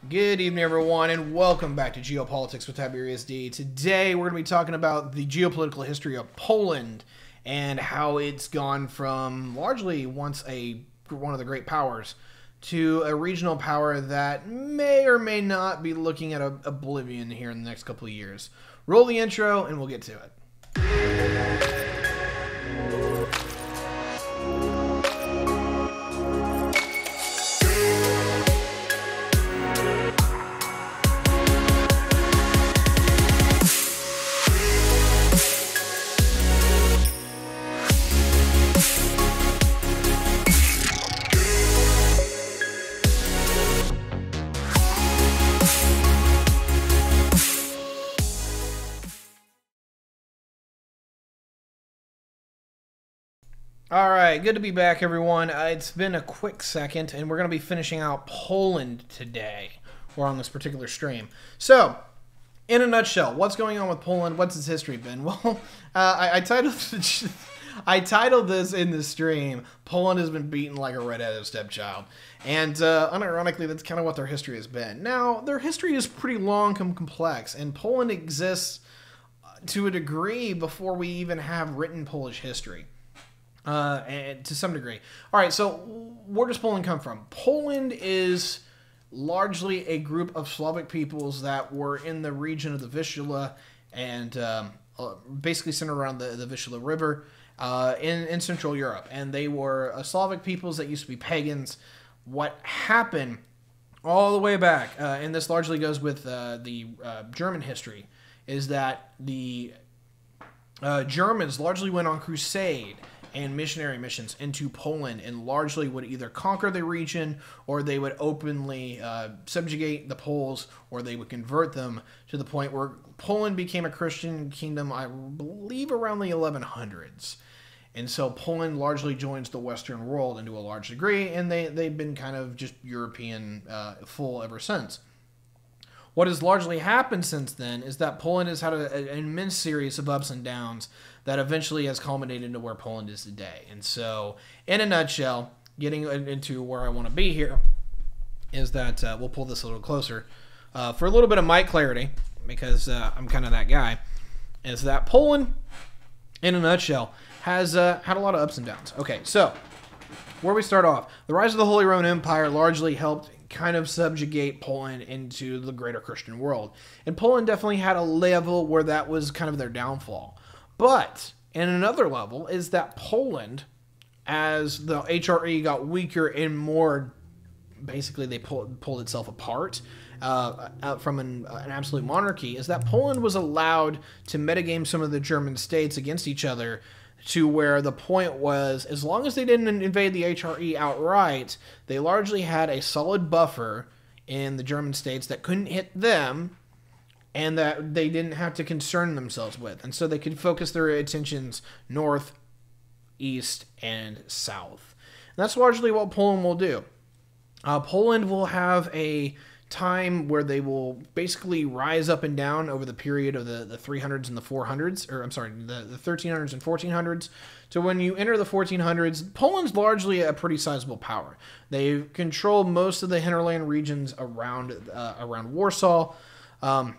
Good evening, everyone, and welcome back to Geopolitics with Tyberius D. Today, we're going to be talking about the geopolitical history of Poland and how it's gone from largely once one of the great powers to a regional power that may or may not be looking at oblivion here in the next couple of years. Roll the intro, and we'll get to it. Alright, good to be back, everyone. It's been a quick second, and we're going to be finishing out Poland today, or on this particular stream. So, in a nutshell, what's going on with Poland? What's its history been? Well, I titled this in the stream, Poland has been beaten like a red-headed stepchild. And unironically, that's kind of what their history has been. Now, their history is pretty long and complex, and Poland exists to a degree before we even have written Polish history. And to some degree. All right, so where does Poland come from? Poland is largely a group of Slavic peoples that were in the region of the Vistula and basically centered around the Vistula River in Central Europe. And they were Slavic peoples that used to be pagans. What happened all the way back, and this largely goes with the German history, is that the Germans largely went on crusade and missionary missions into Poland and largely would either conquer the region or they would openly subjugate the Poles or they would convert them to the point where Poland became a Christian kingdom, I believe, around the 1100s. And so Poland largely joins the Western world into a large degree, and they've been kind of just European full ever since. What has largely happened since then is that Poland has had an immense series of ups and downs that eventually has culminated into where Poland is today. And so, in a nutshell, getting into where I want to be here is that we'll pull this a little closer for a little bit of mic clarity, because I'm kind of that guy, is that Poland, in a nutshell, has had a lot of ups and downs. Okay, so where we start off, the rise of the Holy Roman Empire largely helped kind of subjugate Poland into the greater Christian world. And Poland definitely had a level where that was kind of their downfall. But in another level is that Poland, as the HRE got weaker and more, basically they pulled itself apart out from an absolute monarchy, is that Poland was allowed to metagame some of the German states against each other, to where the point was, as long as they didn't invade the HRE outright, they largely had a solid buffer in the German states that couldn't hit them and that they didn't have to concern themselves with. And so they could focus their attentions north, east, and south. And that's largely what Poland will do. Poland will have a time where they will basically rise up and down over the period of the 300s and the 400s, or I'm sorry, the 1300s and 1400s. So when you enter the 1400s, Poland's largely a pretty sizable power. They control most of the hinterland regions around Warsaw, and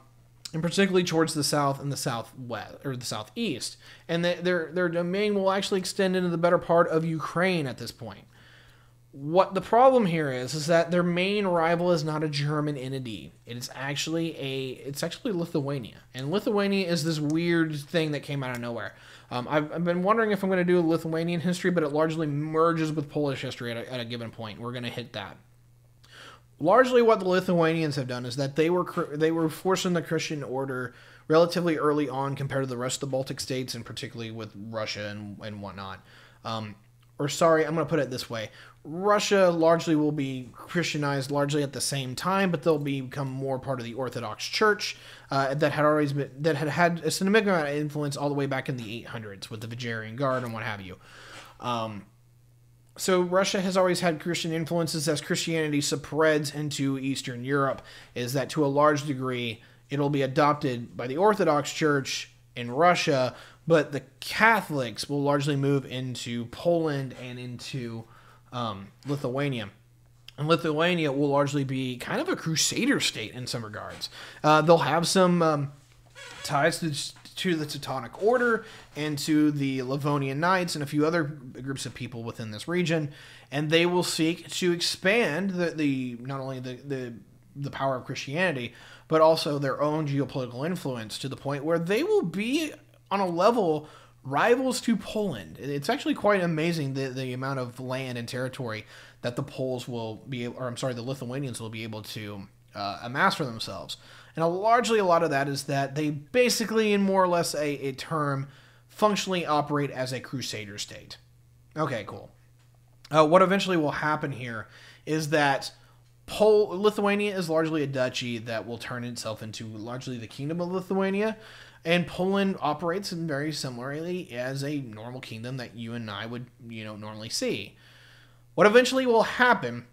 particularly towards the south and the southwest, or the southeast. And their domain will actually extend into the better part of Ukraine at this point. What the problem here is that their main rival is not a German entity. It's actually Lithuania. And Lithuania is this weird thing that came out of nowhere. I've been wondering if I'm going to do a Lithuanian history, but it largely merges with Polish history at a given point. We're going to hit that. Largely what the Lithuanians have done is that they were forcing the Christian order relatively early on compared to the rest of the Baltic states, and particularly with Russia and whatnot. Or sorry, I'm going to put it this way. Russia largely will be Christianized largely at the same time, but they'll become more part of the Orthodox Church that had a significant amount of influence all the way back in the 800s with the Vajrayana Guard and what have you. So Russia has always had Christian influences. As Christianity spreads into Eastern Europe, is that to a large degree it'll be adopted by the Orthodox Church in Russia, but the Catholics will largely move into Poland and into Lithuania. And Lithuania will largely be kind of a crusader state in some regards. They'll have some ties to the Teutonic Order and to the Livonian Knights and a few other groups of people within this region, and they will seek to expand not only the power of Christianity, but also their own geopolitical influence to the point where they will be on a level rivals to Poland. It's actually quite amazing the amount of land and territory that the Lithuanians will be able to amass for themselves. And largely a lot of that is that they basically, in more or less a term, functionally operate as a crusader state. Okay, cool. What eventually will happen here is that Lithuania is largely a duchy that will turn itself into largely the Kingdom of Lithuania, and Poland operates in very similarly as a normal kingdom that you and I would, normally see. What eventually will happen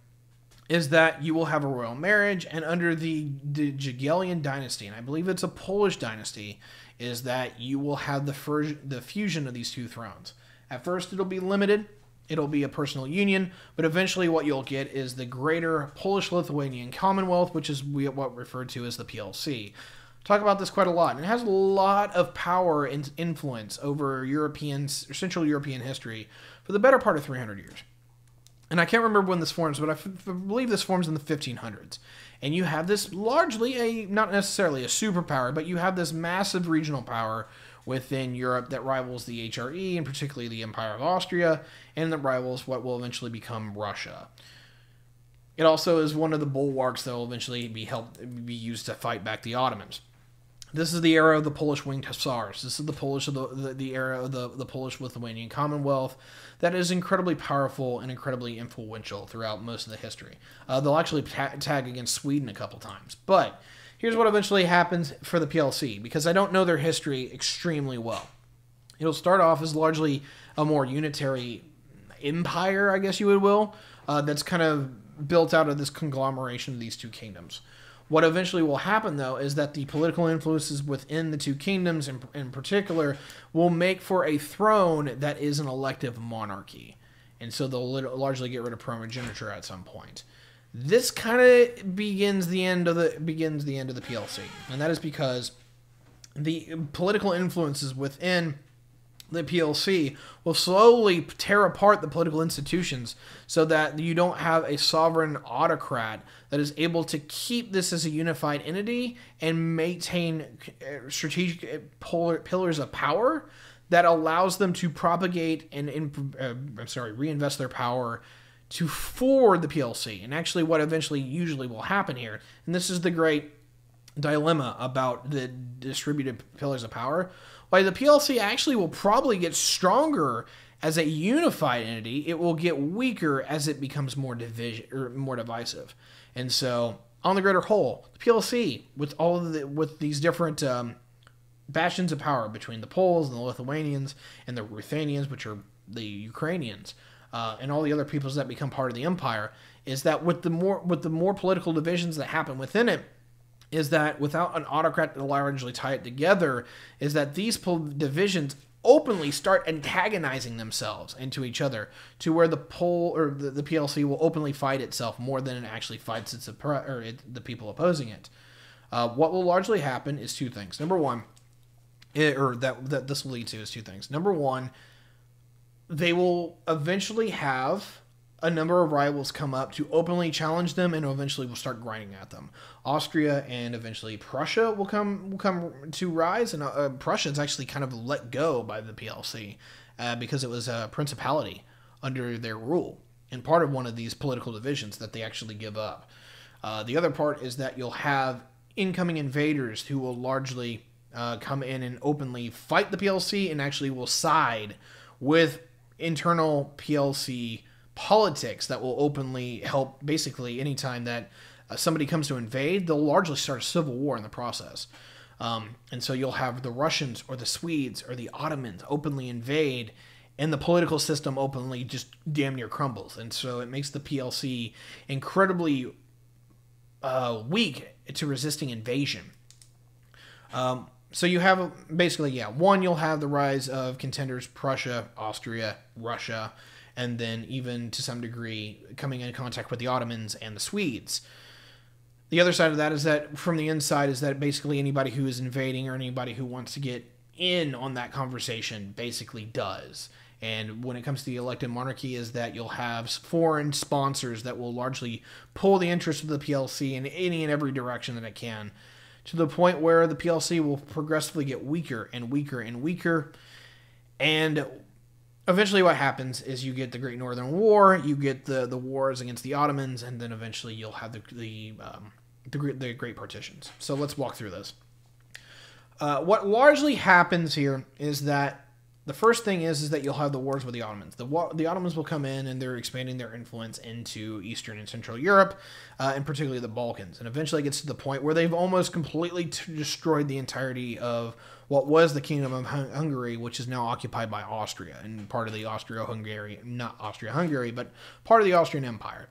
is that you will have a royal marriage, and under the Jagiellonian dynasty, and I believe it's a Polish dynasty, is that you will have the fusion of these two thrones. At first, it'll be limited. It'll be a personal union, but eventually what you'll get is the Greater Polish-Lithuanian Commonwealth, which is what referred to as the PLC. Talk about this quite a lot, and it has a lot of power and influence over Central European history for the better part of 300 years. And I can't remember when this forms, but I believe this forms in the 1500s. And you have this largely not necessarily a superpower, but you have this massive regional power within Europe that rivals the HRE, and particularly the Empire of Austria, and that rivals what will eventually become Russia. It also is one of the bulwarks that will eventually be used to fight back the Ottomans. This is the era of the Polish Winged Hussars. This is the era of the Polish-Lithuanian Commonwealth that is incredibly powerful and incredibly influential throughout most of the history. They'll actually tag against Sweden a couple times. But here's what eventually happens for the PLC, because I don't know their history extremely well. It'll start off as largely a more unitary empire, I guess you will, that's kind of built out of this conglomeration of these two kingdoms. What eventually will happen, though, is that the political influences within the two kingdoms, in particular, will make for a throne that is an elective monarchy. And so they'll largely get rid of primogeniture at some point. This kind of begins the end of the PLC. And that is because the political influences within the PLC will slowly tear apart the political institutions so that you don't have a sovereign autocrat that is able to keep this as a unified entity and maintain strategic pillars of power that allows them to propagate and reinvest their power to forward the PLC. And actually what eventually usually will happen here, and this is the great dilemma about the distributed pillars of power, why the PLC actually will probably get stronger as a unified entity. It will get weaker as it becomes more divisive. And so, on the greater whole, the PLC, with these different bastions of power between the Poles and the Lithuanians and the Ruthenians, which are the Ukrainians, and all the other peoples that become part of the empire, is that with the more political divisions that happen within it, is that without an autocrat to largely tie it together, is that these divisions openly start antagonizing themselves into each other to where the PLC will openly fight itself more than it actually fights the people opposing it. What will largely happen is two things. Number one, that this will lead to is two things. Number one, they will eventually have a number of rivals come up to openly challenge them, and eventually will start grinding at them. Austria and eventually Prussia will come to rise, and Prussia is actually kind of let go by the PLC because it was a principality under their rule, and part of one of these political divisions that they actually give up. The other part is that you'll have incoming invaders who will largely come in and openly fight the PLC and actually will side with internal PLC politics that will openly help. Basically, anytime that somebody comes to invade, they'll largely start a civil war in the process. And so you'll have the Russians or the Swedes or the Ottomans openly invade, and the political system openly just damn near crumbles. And so it makes the PLC incredibly weak to resisting invasion. So you have basically, one, you'll have the rise of contenders, Prussia, Austria, Russia, and then even to some degree coming in contact with the Ottomans and the Swedes. The other side of that is that from the inside is that basically anybody who is invading or anybody who wants to get in on that conversation basically does. And when it comes to the elected monarchy is that you'll have foreign sponsors that will largely pull the interest of the PLC in any and every direction that it can, to the point where the PLC will progressively get weaker and weaker and weaker. And eventually what happens is you get the Great Northern War, you get the wars against the Ottomans, and then eventually you'll have the Great Partitions. So let's walk through this. What largely happens here is that the first thing is that you'll have the wars with the Ottomans. The Ottomans will come in and they're expanding their influence into Eastern and Central Europe, and particularly the Balkans. And eventually it gets to the point where they've almost completely destroyed the entirety of what was the Kingdom of Hungary, which is now occupied by Austria and part of the not Austria-Hungary, but part of the Austrian Empire.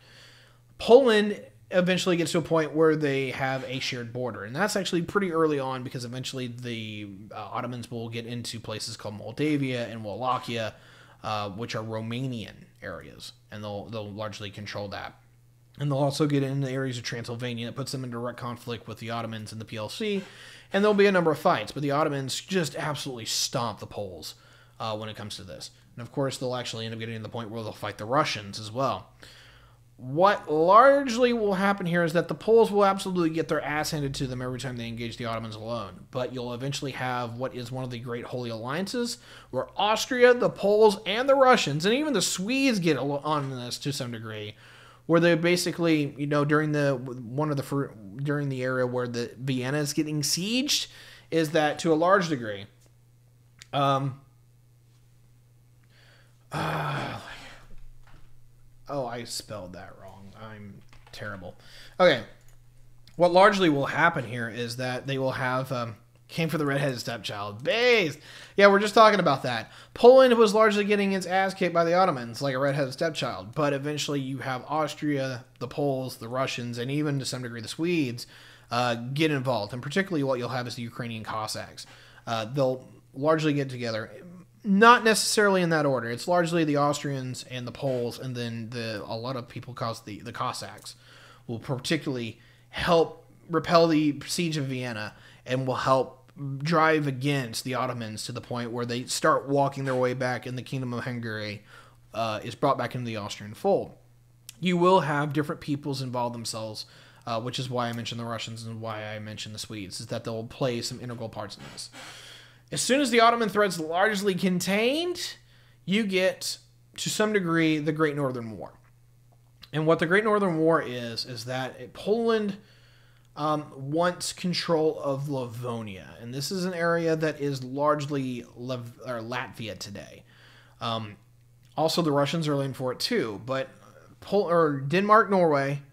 Poland eventually gets to a point where they have a shared border. And that's actually pretty early on because eventually the Ottomans will get into places called Moldavia and Wallachia, which are Romanian areas. And they'll largely control that. And they'll also get into areas of Transylvania that puts them in direct conflict with the Ottomans and the PLC. And there'll be a number of fights. But the Ottomans just absolutely stomp the Poles when it comes to this. And of course, they'll actually end up getting to the point where they'll fight the Russians as well. What largely will happen here is that the Poles will absolutely get their ass handed to them every time they engage the Ottomans alone. But you'll eventually have what is one of the great holy alliances, where Austria, the Poles, and the Russians, and even the Swedes get on this to some degree, where they basically, during the area where the Vienna is getting sieged, is that to a large degree, oh, I spelled that wrong. I'm terrible. Okay. What largely will happen here is that they will have came for the redheaded stepchild. Based. Yeah, we're just talking about that. Poland was largely getting its ass kicked by the Ottomans like a redheaded stepchild. But eventually you have Austria, the Poles, the Russians, and even to some degree the Swedes get involved. And particularly what you'll have is the Ukrainian Cossacks. They'll largely get together. Not necessarily in that order. It's largely the Austrians and the Poles, and then a lot of people call the Cossacks will particularly help repel the siege of Vienna and will help drive against the Ottomans to the point where they start walking their way back, and the Kingdom of Hungary is brought back into the Austrian fold. You will have different peoples involve themselves, which is why I mentioned the Russians and why I mentioned the Swedes, is that they'll play some integral parts in this. As soon as the Ottoman threat's largely contained, you get, to some degree, the Great Northern War. And what the Great Northern War is that Poland wants control of Livonia. And this is an area that is largely Latvia today. Also, the Russians are looking for it too. But Denmark, Norway,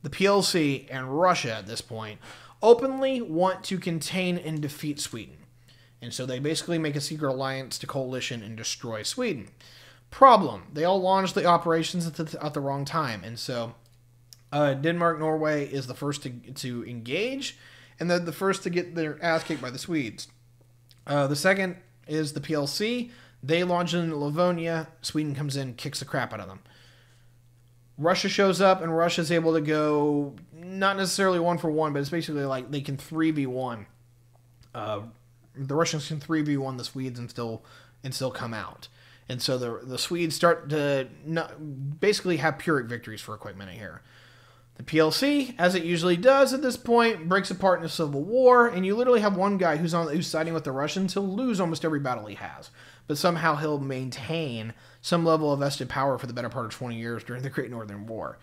the PLC, and Russia at this point openly want to contain and defeat Sweden. And so they basically make a secret alliance to coalition and destroy Sweden. Problem, they all launched the operations at the wrong time. And so Denmark, Norway is the first to engage, and they're the first to get their ass kicked by the Swedes. The second is the PLC. They launch in Livonia. Sweden comes in, kicks the crap out of them. Russia shows up, and Russia's able to go, not necessarily 1-for-1, but it's basically like they can 3v1. The Russians can 3v1 the Swedes and still come out. And so the Swedes start to basically have Pyrrhic victories for a quick minute here. The PLC, as it usually does at this point, breaks apart in a civil war, and you literally have one guy who's siding with the Russians. He'll lose almost every battle he has, but somehow he'll maintain some level of vested power for the better part of 20 years during the Great Northern War.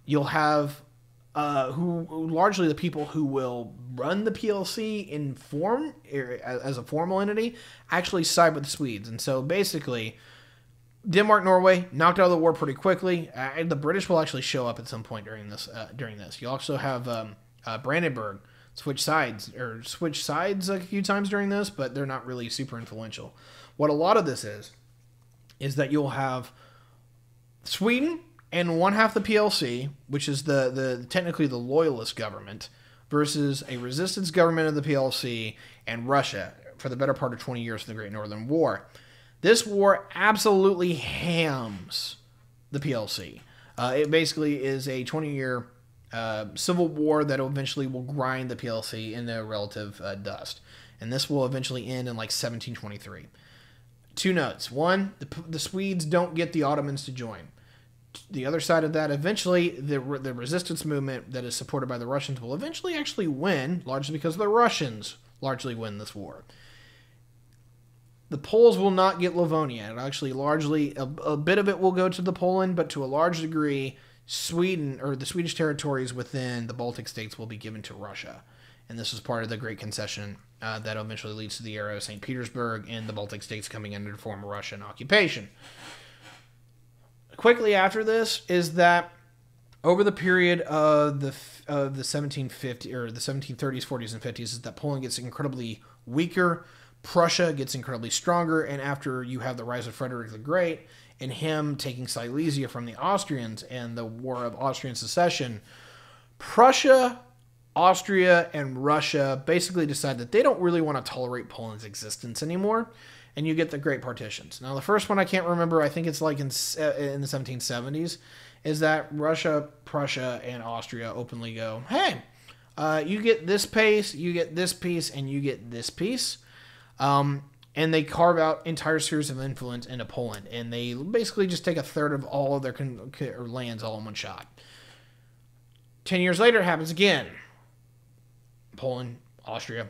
You'll have largely the people who will run the PLC as a formal entity actually side with the Swedes. And so basically, Denmark, Norway knocked out of the war pretty quickly. The British will actually show up at some point during this. You also have Brandenburg switch sides a few times during this, but they're not really super influential. What a lot of this is that you'll have Sweden and one half the PLC, which is the technically the loyalist government, versus a resistance government of the PLC and Russia for the better part of 20 years of the Great Northern War. This war absolutely hams the PLC. It basically is a 20-year civil war that eventually will grind the PLC into relative dust. And this will eventually end in like 1723. Two notes. One, the Swedes don't get the Ottomans to join. The other side of that, eventually the resistance movement that is supported by the Russians will eventually actually win, largely because the Russians largely win this war. The Poles will not get Livonia. It actually largely, a bit of it will go to the Poland, but to a large degree, Sweden, or the Swedish territories within the Baltic states, will be given to Russia. And this is part of the Great Concession that eventually leads to the era of St. Petersburg and the Baltic states coming under former Russian occupation. Quickly after this is that over the period of the 1750 or the 1730s, 40s, and 50s, is that Poland gets incredibly weaker, Prussia gets incredibly stronger, and after you have the rise of Frederick the Great and him taking Silesia from the Austrians and the War of Austrian Secession, Prussia, Austria, and Russia basically decide that they don't really want to tolerate Poland's existence anymore, and you get the Great Partitions. Now, the first one I can't remember, I think it's like in the 1770s, is that Russia, Prussia, and Austria openly go, hey, you get this piece, you get this piece, and you get this piece. And they carve out entire spheres of influence into Poland, and they basically just take a third of all of their lands all in one shot. 10 years later, it happens again. Poland, Austria,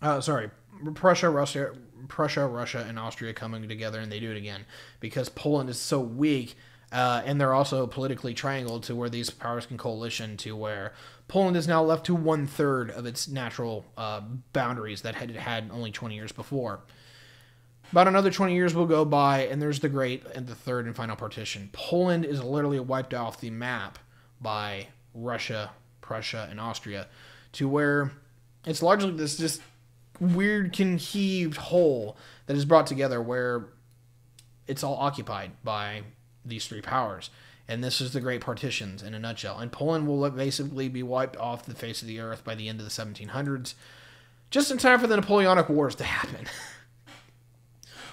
Prussia, Russia, and Austria coming together, and they do it again because Poland is so weak, and they're also politically triangled to where these powers can coalition to where Poland is now left to 1/3 of its natural boundaries that it had only 20 years before. About another 20 years will go by, and there's the Great and the Third and Final Partition. Poland is literally wiped off the map by Russia, Prussia, and Austria, to where it's largely this just weird conheaved whole that is brought together where it's all occupied by these three powers. And this is the Great Partitions in a nutshell. And Poland will basically be wiped off the face of the earth by the end of the 1700s, just in time for the Napoleonic Wars to happen.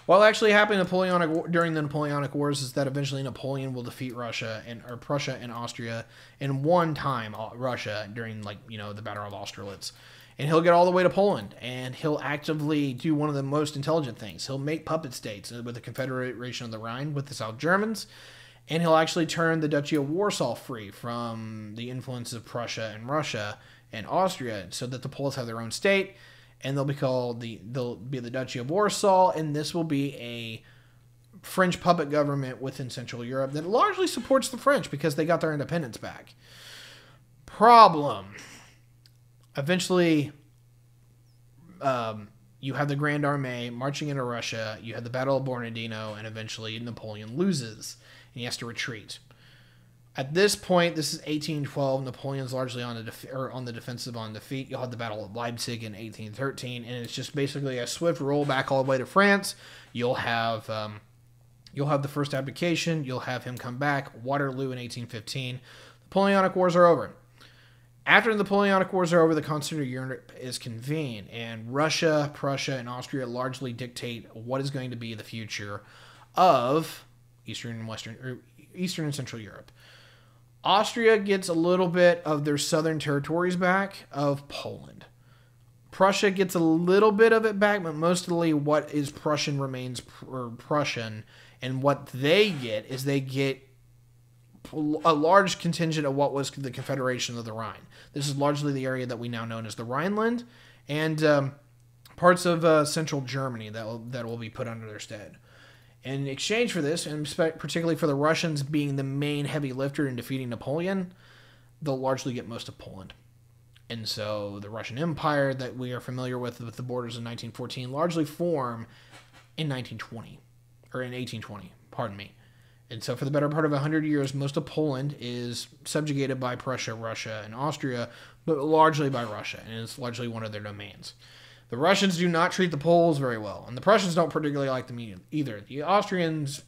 What actually happened during the Napoleonic Wars is that eventually Napoleon will defeat Russia or Prussia and Austria in one time, Russia, during the Battle of Austerlitz. And he'll get all the way to Poland, and he'll actively do one of the most intelligent things. He'll make puppet states with the Confederation of the Rhine with the South Germans, and he'll actually turn the Duchy of Warsaw free from the influence of Prussia and Russia and Austria, so that the Poles have their own state, and they'll be the Duchy of Warsaw, and this will be a French puppet government within Central Europe that largely supports the French because they got their independence back. Problem. Eventually, you have the Grand Armée marching into Russia, you have the Battle of Borodino, and eventually Napoleon loses, and he has to retreat. At this point, this is 1812, Napoleon's largely on the defensive on defeat. You'll have the Battle of Leipzig in 1813, and it's just basically a swift rollback all the way to France. You'll have the first abdication, you'll have him come back, Waterloo in 1815. Napoleonic Wars are over. After the Napoleonic Wars are over, the Concert of Europe is convened, and Russia, Prussia, and Austria largely dictate what is going to be the future of Eastern and Central Europe. Austria gets a little bit of their southern territories back of Poland. Prussia gets a little bit of it back, but mostly what is Prussian remains Prussian, and what they get is they get a large contingent of what was the Confederation of the Rhine. This is largely the area that we now know as the Rhineland, and parts of central Germany that will be put under their stead. In exchange for this, and particularly for the Russians being the main heavy lifter in defeating Napoleon, they'll largely get most of Poland. And so the Russian Empire that we are familiar with the borders in 1914 largely form in 1820, pardon me. And so for the better part of 100 years, most of Poland is subjugated by Prussia, Russia, and Austria, but largely by Russia, and it's largely one of their domains. The Russians do not treat the Poles very well, and the Prussians don't particularly like them either. The Austrians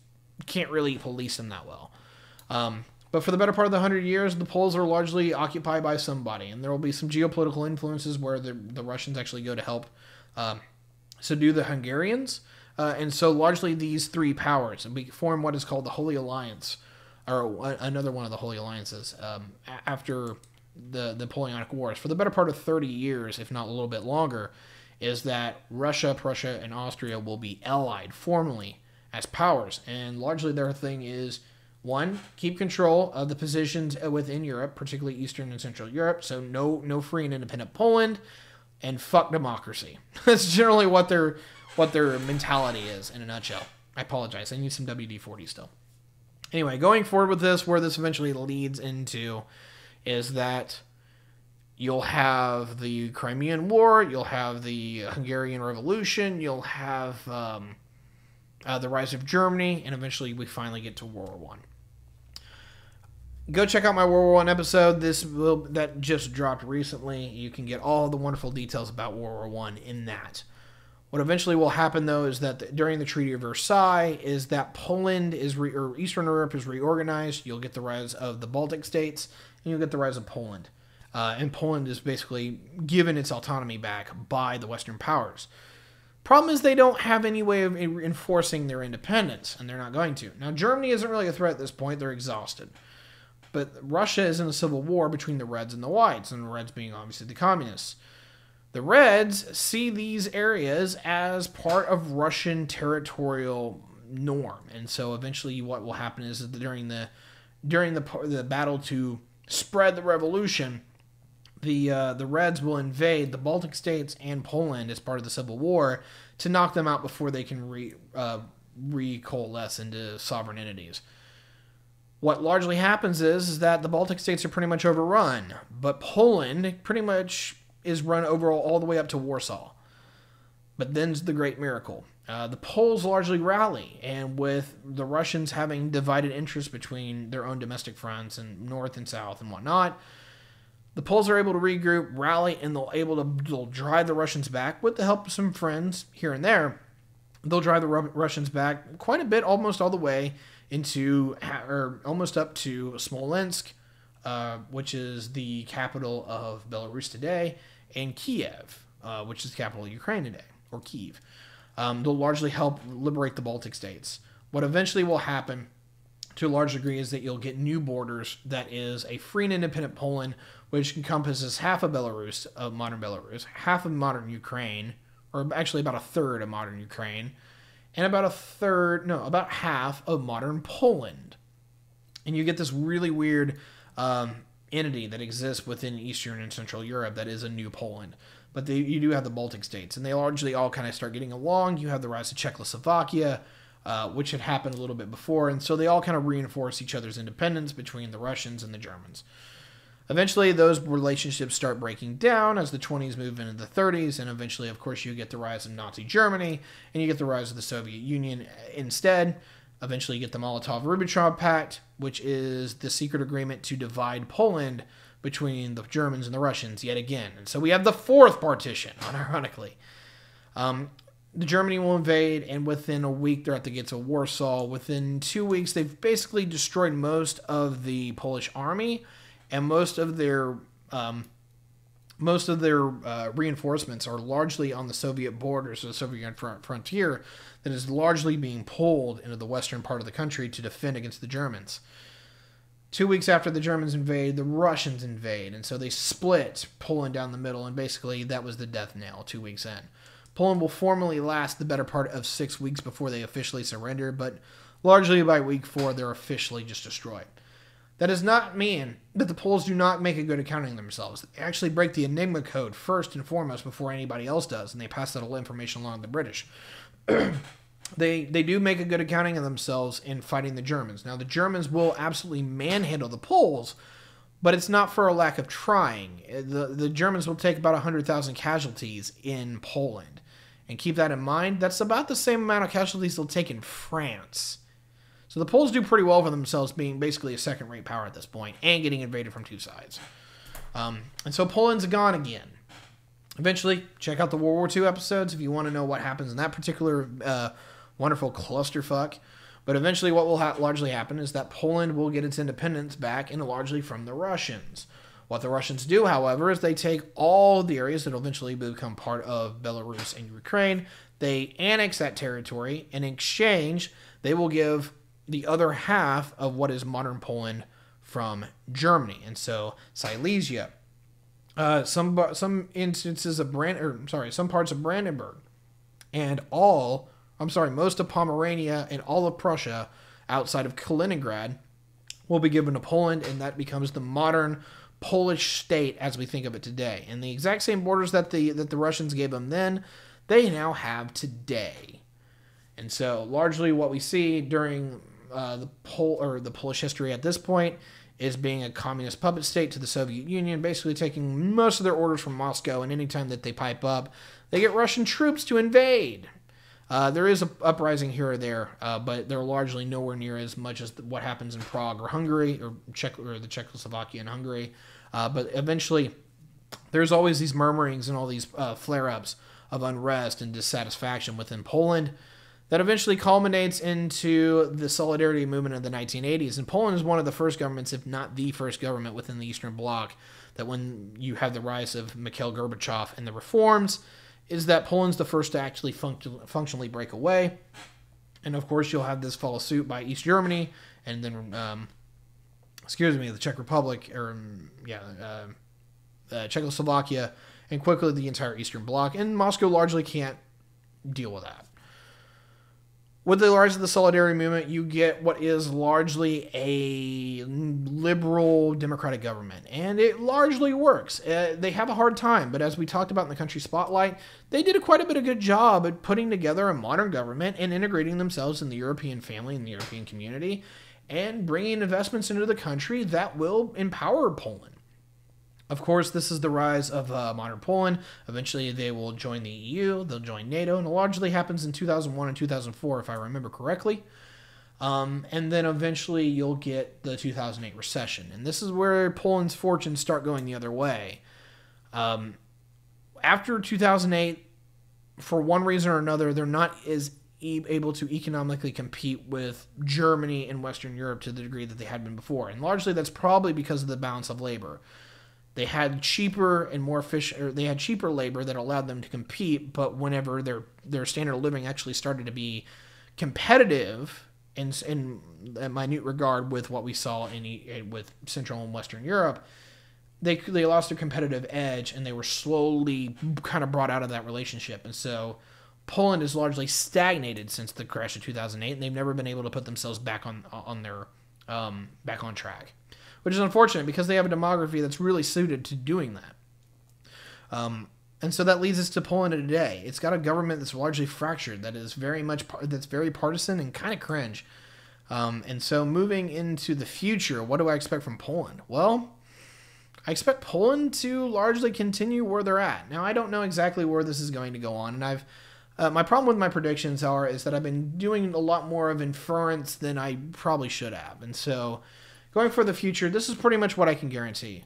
can't really police them that well. But for the better part of the 100 years, the Poles are largely occupied by somebody, and there will be some geopolitical influences where the Russians actually go to help subdue the Hungarians. And so largely these three powers form what is called the Holy Alliance, or another one of the Holy Alliances, after the Napoleonic Wars. For the better part of 30 years, if not a little bit longer, is that Russia, Prussia, and Austria will be allied formally as powers. And largely their thing is, one, keep control of the positions within Europe, particularly Eastern and Central Europe, so no free and independent Poland, and fuck democracy. That's generally what their mentality is in a nutshell. I apologize. I need some WD-40 still. Anyway, going forward with this, where this eventually leads into is that you'll have the Crimean War, you'll have the Hungarian Revolution, you'll have the rise of Germany, and eventually we finally get to World War I. Go check out my World War I episode. That just dropped recently. You can get all the wonderful details about World War I in that. What eventually will happen, though, is that during the Treaty of Versailles, is that Poland or Eastern Europe is reorganized. You'll get the rise of the Baltic states, and you'll get the rise of Poland. And Poland is basically given its autonomy back by the Western powers. Problem is they don't have any way of enforcing their independence, and they're not going to. Now, Germany isn't really a threat at this point. They're exhausted. But Russia is in a civil war between the Reds and the Whites, and the Reds being obviously the communists. The Reds see these areas as part of Russian territorial norm, and so eventually what will happen is that during the battle to spread the revolution, the Reds will invade the Baltic states and Poland as part of the Civil War to knock them out before they can recoalesce into sovereign entities. What largely happens is that the Baltic states are pretty much overrun, but Poland pretty much is run over all the way up to Warsaw. But then's the great miracle. The Poles largely rally, and with the Russians having divided interests between their own domestic fronts and north and south and whatnot, the Poles are able to regroup, rally, and they'll drive the Russians back with the help of some friends here and there. They'll drive the Russians back quite a bit, almost all the way almost up to Smolensk, which is the capital of Belarus today, and Kiev, which is the capital of Ukraine today, or Kyiv. They'll largely help liberate the Baltic states. What eventually will happen, to a large degree, is that you'll get new borders that is a free and independent Poland, which encompasses half of Belarus, of modern Belarus, half of modern Ukraine, or actually about a third of modern Ukraine, and about half of modern Poland. And you get this really weird entity that exists within Eastern and Central Europe that is a new Poland. But you do have the Baltic states, and they largely all kind of start getting along. You have the rise of Czechoslovakia, which had happened a little bit before, and so they all kind of reinforce each other's independence between the Russians and the Germans. Eventually, those relationships start breaking down as the 20s move into the 30s, and eventually, of course, you get the rise of Nazi Germany, and you get the rise of the Soviet Union instead. Eventually, you get the Molotov-Ribbentrop Pact, which is the secret agreement to divide Poland between the Germans and the Russians yet again. And so we have the fourth partition, unironically. The Germany will invade, and within a week, they're at the gates of Warsaw. Within 2 weeks, they've basically destroyed most of the Polish army, and most of their reinforcements are largely on the Soviet borders, or the Soviet frontier, that is largely being pulled into the western part of the country to defend against the Germans. 2 weeks after the Germans invade, the Russians invade, and so they split Poland down the middle, and basically that was the death knell 2 weeks in. Poland will formally last the better part of 6 weeks before they officially surrender, but largely by week 4, they're officially just destroyed. That does not mean that the Poles do not make a good accounting of themselves. They actually break the Enigma code first and foremost before anybody else does, and they pass that whole information along to the British. They do make a good accounting of themselves in fighting the Germans. Now, the Germans will absolutely manhandle the Poles, but it's not for a lack of trying. The Germans will take about 100,000 casualties in Poland. And keep that in mind, that's about the same amount of casualties they'll take in France. So the Poles do pretty well for themselves, being basically a second-rate power at this point, and getting invaded from two sides. And so Poland's gone again. Eventually, check out the World War II episodes if you want to know what happens in that particular wonderful clusterfuck. But eventually what will largely happen is that Poland will get its independence back, and largely from the Russians. What the Russians do, however, is they take all the areas that will eventually become part of Belarus and Ukraine. They annex that territory. In exchange, they will give the other half of what is modern Poland from Germany. And so Silesia, some instances of some parts of Brandenburg, and most of Pomerania and all of Prussia outside of Kaliningrad will be given to Poland, and that becomes the modern Polish state as we think of it today. And the exact same borders that the Russians gave them then, they now have today. And so largely what we see during the Polish history at this point is being a communist puppet state to the Soviet Union, basically taking most of their orders from Moscow, and anytime that they pipe up, they get Russian troops to invade. There is an uprising here or there, but they're largely nowhere near as much as what happens in Prague or Hungary, or the Czechoslovakia and Hungary. But eventually, there's always these murmurings and all these flare-ups of unrest and dissatisfaction within Poland that eventually culminates into the Solidarity movement of the 1980s. And Poland is one of the first governments, if not the first government within the Eastern Bloc, that when you have the rise of Mikhail Gorbachev and the reforms, is that Poland's the first to actually functionally break away. And of course, you'll have this follow suit by East Germany, and then, the Czech Republic, Czechoslovakia, and quickly the entire Eastern Bloc. And Moscow largely can't deal with that. With the rise of the Solidarity movement, you get what is largely a liberal democratic government. And it largely works. They have a hard time, but as we talked about in the Country Spotlight, they did quite a bit of good job at putting together a modern government and integrating themselves in the European family and the European community and bringing investments into the country that will empower Poland. Of course, this is the rise of modern Poland. Eventually, they will join the EU, they'll join NATO, and it largely happens in 2001 and 2004, if I remember correctly. And then eventually, you'll get the 2008 recession. And this is where Poland's fortunes start going the other way. After 2008, for one reason or another, they're not as able to economically compete with Germany and Western Europe to the degree that they had been before. And largely, that's probably because of the balance of labor. They had cheaper and more efficient. They had cheaper labor that allowed them to compete. But whenever their standard of living actually started to be competitive in a minute regard with what we saw with Central and Western Europe, they lost their competitive edge, and they were slowly kind of brought out of that relationship. And so Poland is largely stagnated since the crash of 2008, and they've never been able to put themselves back on track. Which is unfortunate because they have a demography that's really suited to doing that. And so that leads us to Poland today. It's got a government that's largely fractured, that's very partisan and kind of cringe. And so moving into the future, what do I expect from Poland? Well, I expect Poland to largely continue where they're at. Now, I don't know exactly where this is going to go on, and my problem with my predictions is that I've been doing a lot more of inference than I probably should have. And so going for the future, this is pretty much what I can guarantee.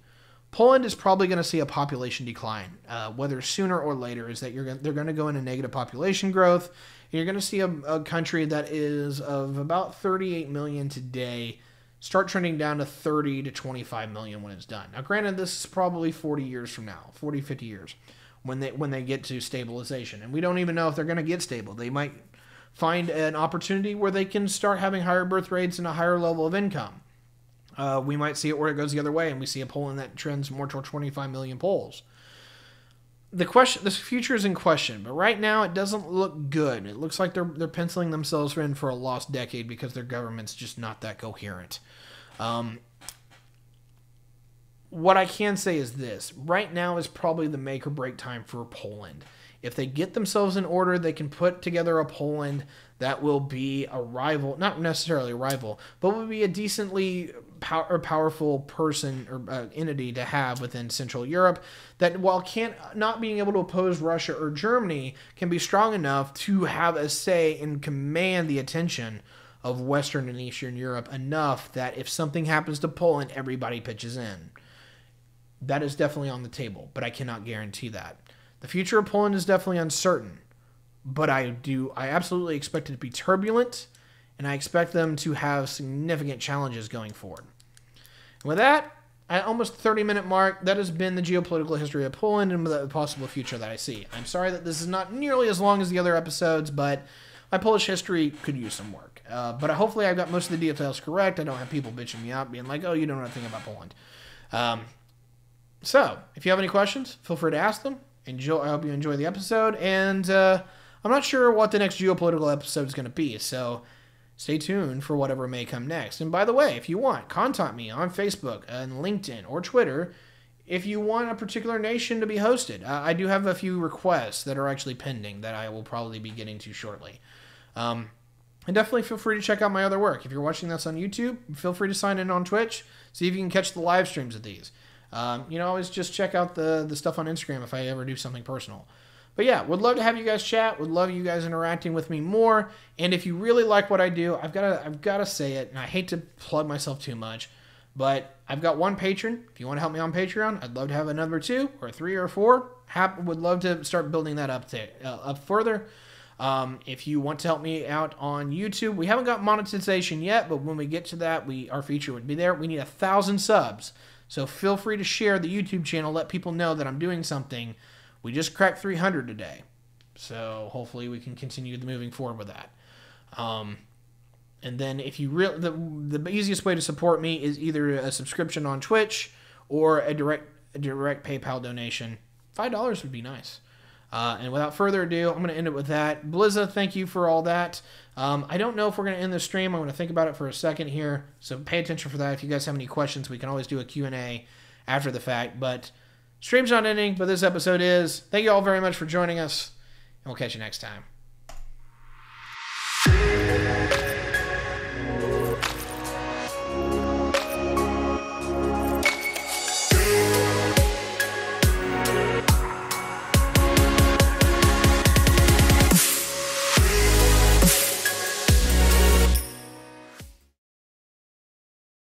Poland is probably going to see a population decline, whether sooner or later, is that they're going to go into negative population growth. And you're going to see a country that is of about 38 million today start trending down to 30 to 25 million when it's done. Now, granted, this is probably 40 years from now, 40, 50 years, when they get to stabilization. And we don't even know if they're going to get stable. They might find an opportunity where they can start having higher birth rates and a higher level of income. We might see it where it goes the other way, and we see a Poland that trends more toward 25 million Poles. This future is in question, but right now it doesn't look good. It looks like they're penciling themselves in for a lost decade because their government's just not that coherent. What I can say is this. Right now is probably the make or break time for Poland. If they get themselves in order, they can put together a Poland that will be a rival, not necessarily a rival, but will be a decently powerful person or entity to have within Central Europe that, while not being able to oppose Russia or Germany, can be strong enough to have a say and command the attention of Western and Eastern Europe enough that if something happens to Poland, everybody pitches in. That is definitely on the table, but I cannot guarantee that. The future of Poland is definitely uncertain, but I absolutely expect it to be turbulent, and I expect them to have significant challenges going forward. And with that, at almost 30-minute mark, that has been the geopolitical history of Poland and the possible future that I see. I'm sorry that this is not nearly as long as the other episodes, but my Polish history could use some work. But hopefully I've got most of the details correct. I don't have people bitching me out, being like, oh, you don't know anything about Poland. So, if you have any questions, feel free to ask them. I hope you enjoy the episode, and I'm not sure what the next geopolitical episode is going to be, so stay tuned for whatever may come next. And by the way, if you want, contact me on Facebook and LinkedIn or Twitter if you want a particular nation to be hosted. I do have a few requests that are actually pending that I will probably be getting to shortly. And definitely feel free to check out my other work. If you're watching this on YouTube, feel free to sign in on Twitch. See if you can catch the live streams of these. Always just check out the stuff on Instagram if I ever do something personal. But yeah, would love to have you guys chat. Would love you guys interacting with me more. And if you really like what I do, I've got to say it, and I hate to plug myself too much, but I've got one patron. If you want to help me on Patreon, I'd love to have a number 2 or 3 or 4. Would love to start building that up further. If you want to help me out on YouTube, we haven't got monetization yet, but when we get to that, our feature would be there. We need 1,000 subs. So feel free to share the YouTube channel. Let people know that I'm doing something. We just cracked 300 today. So hopefully we can continue moving forward with that. And then if you the easiest way to support me is either a subscription on Twitch or a direct PayPal donation. $5 would be nice. And without further ado, I'm going to end it with that. Blizza, thank you for all that. I don't know if we're going to end the stream. I'm going to think about it for a second here. So pay attention for that. If you guys have any questions, we can always do a Q&A after the fact. But stream's not ending, but this episode is. Thank you all very much for joining us, and we'll catch you next time.